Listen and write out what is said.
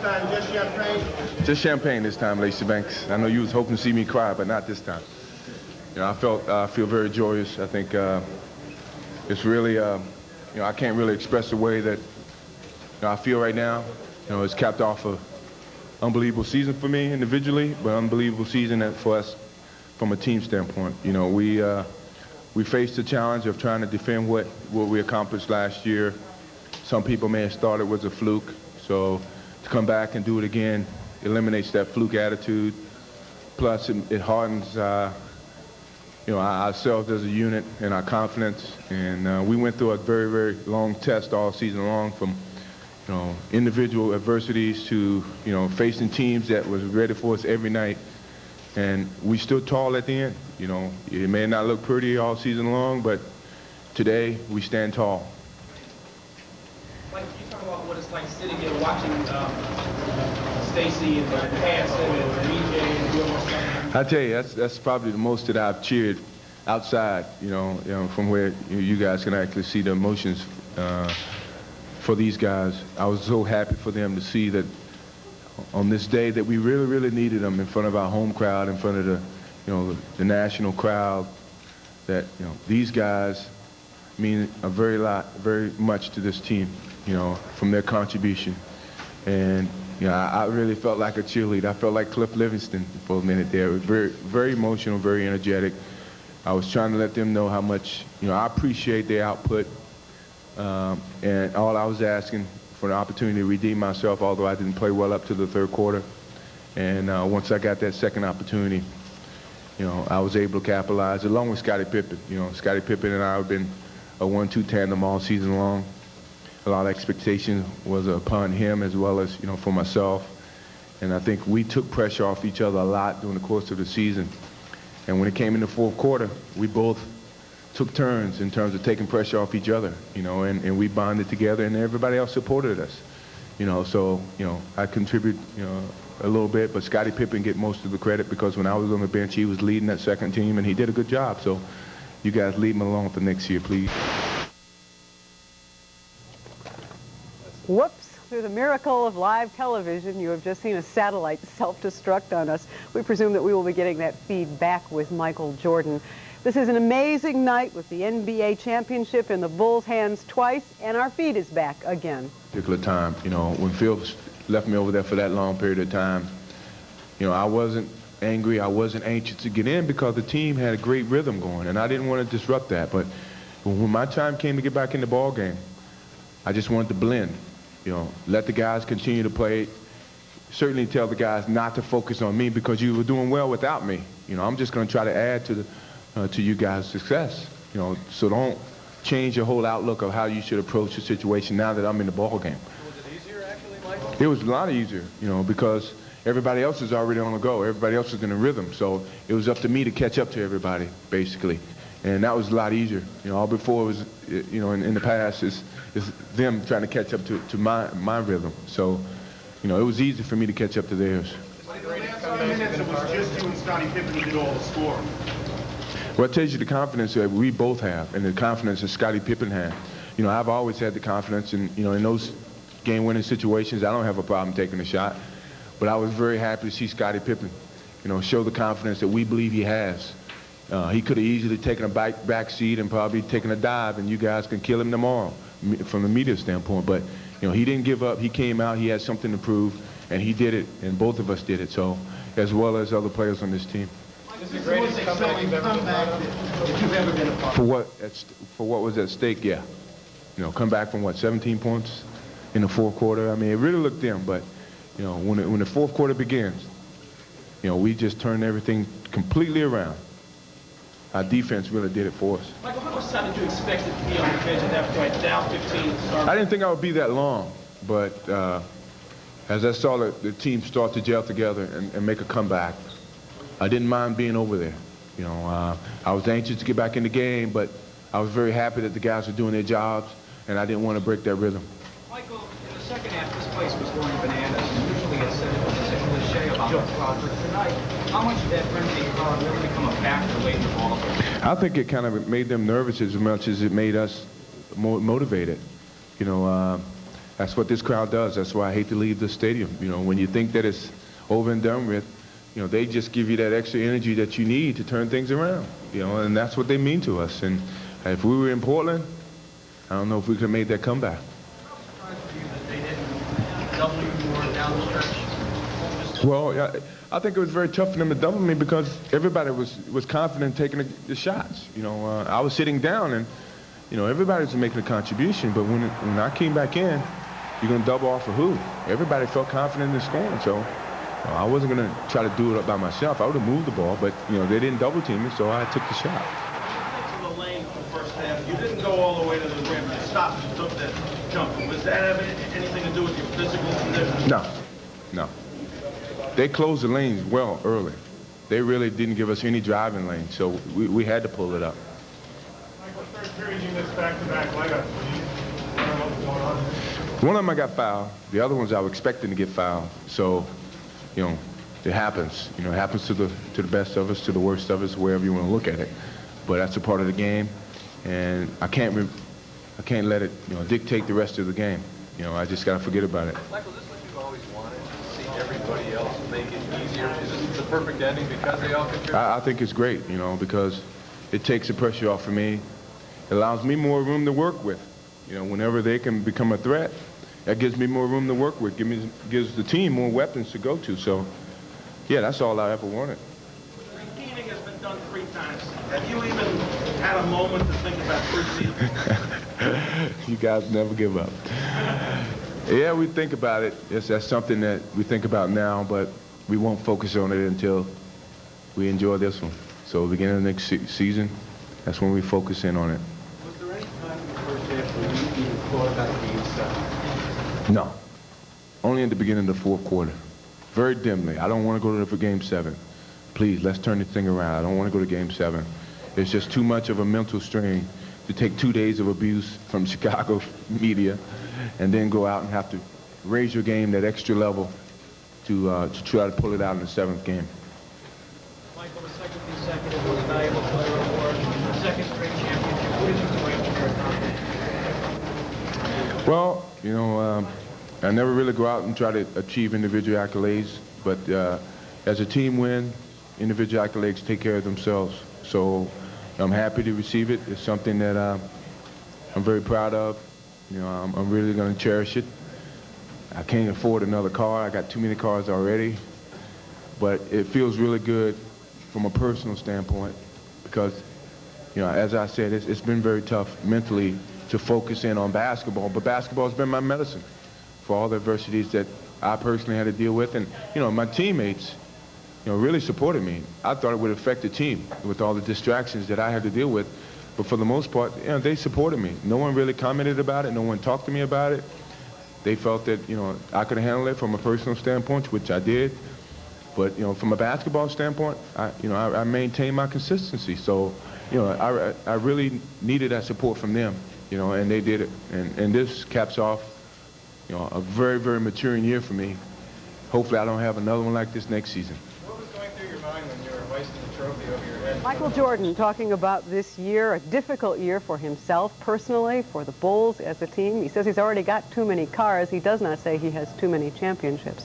time? Just champagne? Just champagne this time, Lacey Banks. I know you was hoping to see me cry, but not this time. You know, I feel very joyous. I think it's really, you know, I can't really express the way that I feel right now. You know, it's capped off an unbelievable season for me individually, but unbelievable season for us from a team standpoint. You know, we faced the challenge of trying to defend what we accomplished last year. Some people may have thought it was a fluke, so to come back and do it again eliminates that fluke attitude. Plus, it hardens, you know, ourselves as a unit and our confidence. And we went through a very, very long test all season long, from, you know, individual adversities to, you know, facing teams that was ready for us every night. And we stood tall at the end. You know, it may not look pretty all season long, but today we stand tall. Mike, can you talk about what it's like sitting there watching Stacy and Hanson and BJ and Will? I tell you, that's probably the most that I've cheered outside. You know, from where you guys can actually see the emotions for these guys. I was so happy for them to see that on this day that we really, really needed them in front of our home crowd, in front of the, you know, the national crowd. That, you know, these guys mean very much to this team. You know, from their contribution. And, you know, I really felt like a cheerleader. I felt like Cliff Livingston for a minute there. It was very, very emotional, very energetic. I was trying to let them know how much, you know, I appreciate their output. And all I was asking for an opportunity to redeem myself, although I didn't play well up to the third quarter. And once I got that second opportunity, you know, I was able to capitalize, along with Scottie Pippen. You know, Scottie Pippen and I have been a 1-2 tandem all season long. A lot of expectation was upon him as well as, you know, for myself. And I think we took pressure off each other a lot during the course of the season. And when it came in the fourth quarter, we both took turns in terms of taking pressure off each other, you know, and we bonded together, and everybody else supported us. You know, so, you know, I contribute, you know, a little bit, but Scottie Pippen get most of the credit because when I was on the bench, he was leading that second team, and he did a good job. So you guys lead him along for next year, please. Whoops. Through the miracle of live television, you have just seen a satellite self-destruct on us. We presume that we will be getting that feed back with Michael Jordan. This is an amazing night with the NBA championship in the Bulls' hands twice, and our feed is back again. Particular time, you know, when Phil left me over there for that long period of time, you know, I wasn't angry, I wasn't anxious to get in because the team had a great rhythm going, and I didn't want to disrupt that. But when my time came to get back in the ball game, I just wanted to blend. You know, let the guys continue to play. Certainly tell the guys not to focus on me because you were doing well without me. You know, I'm just going to try to add to you guys' success. You know, so don't change your whole outlook of how you should approach the situation now that I'm in the ball game. Was it easier actually, Michael? It was a lot easier, you know, because everybody else is already on the go. Everybody else is in a rhythm. So it was up to me to catch up to everybody, basically. And that was a lot easier. You know, all before it was, you know, in the past is them trying to catch up to my rhythm. So, you know, it was easy for me to catch up to theirs. Like the last 5 minutes, it was just you and Scottie Pippen who did all the scoring. Well, it tells you the confidence that we both have and the confidence that Scottie Pippen had. You know, I've always had the confidence, and, you know, in those game-winning situations, I don't have a problem taking a shot. But I was very happy to see Scottie Pippen, you know, show the confidence that we believe he has. He could have easily taken a back seat and probably taken a dive, and you guys can kill him tomorrow from the media standpoint. But, you know, he didn't give up. He came out. He had something to prove, and he did it, and both of us did it. So, as well as other players on this team. This is the greatest comeback you've ever been part of? If you've ever been a part of. For what was at stake, yeah. You know, come back from what, 17 points in the fourth quarter. I mean, it really looked dim, but, you know, when the fourth quarter begins, you know, we just turned everything completely around. Our defense really did it for us. Michael, how much time did you expect to be on the bench at that point, down 15? I didn't think I would be that long, but as I saw the team start to gel together and make a comeback, I didn't mind being over there. You know, I was anxious to get back in the game, but I was very happy that the guys were doing their jobs, and I didn't want to break that rhythm. Michael, in the second half, this place was going bananas. Usually it's such a cliche about the crowd, but tonight, how much did that frenzy crowd really become a factor late in the ball game? I think it kind of made them nervous as much as it made us motivated. You know, That's what this crowd does. That's why I hate to leave the stadium. You know, when you think that it's over and done with, you know, they just give you that extra energy that you need to turn things around. You know, and that's what they mean to us. And if we were in Portland, I don't know if we could have made that comeback. Well, yeah, I think it was very tough for them to double me because everybody was confident taking the shots. You know, I was sitting down and, you know, everybody was making a contribution. But when I came back in, you're going to double off of who? Everybody felt confident in scoring. So I wasn't going to try to do it by myself. I would have moved the ball, but, you know, they didn't double team me, so I took the shot. To the lane for the first half, you didn't go all the way to the rim. You stopped and took that jump. Was that having anything to do with your physical condition? No, no. They closed the lanes well early. They really didn't give us any driving lane, so we had to pull it up. Michael, third period, you missed back-to-back layups. What was going on? One of them I got fouled. The other ones I was expecting to get fouled. So, you know, it happens. You know, it happens to the best of us, to the worst of us, wherever you want to look at it. But that's a part of the game, and I can't let it, you know, dictate the rest of the game. You know, I just got to forget about it. Michael, is this what you've always wanted? To see everybody else make it easier? Is this the perfect ending because they all contribute? I think it's great, you know, because it takes the pressure off of me. It allows me more room to work with. You know, whenever they can become a threat, that gives me more room to work with, gives the team more weapons to go to. So, yeah, that's all I ever wanted. Repeating has been done 3 times. Have you even had a moment to think about preseason? You guys never give up. Yeah, we think about it. Yes, that's something that we think about now, but we won't focus on it until we enjoy this one. So beginning of the next season, that's when we focus in on it. Was there any time in the first half where you even thought about Game 7? No. Only in the beginning of the fourth quarter. Very dimly. I don't want to go to for Game 7. Please, let's turn this thing around. I don't want to go to Game 7. It's just too much of a mental strain to take 2 days of abuse from Chicago media and then go out and have to raise your game that extra level to try to pull it out in the 7th game. Michael, the second consecutive Most Valuable Player Award, the second straight championship. What did you do for your accomplishment? Well, you know, I never really go out and try to achieve individual accolades, but as a team win, individual accolades take care of themselves. So I'm happy to receive it. It's something that I'm very proud of. You know, I'm really going to cherish it. I can't afford another car. I got too many cars already. But it feels really good from a personal standpoint because, you know, as I said, it's been very tough mentally to focus in on basketball. But basketball has been my medicine for all the adversities that I personally had to deal with. And, you know, my teammates, you know, really supported me. I thought it would affect the team with all the distractions that I had to deal with. But for the most part, you know, they supported me. No one really commented about it. No one talked to me about it. They felt that, you know, I could handle it from a personal standpoint, which I did. But, you know, from a basketball standpoint, I maintained my consistency. So, you know, I really needed that support from them, you know, and they did it. And this caps off, you know, a very, very maturing year for me. Hopefully I don't have another one like this next season. What was going through your mind when you were hoisting the trophy over your head? Michael Jordan talking about this year, a difficult year for himself personally, for the Bulls as a team. He says he's already got too many cars. He does not say he has too many championships.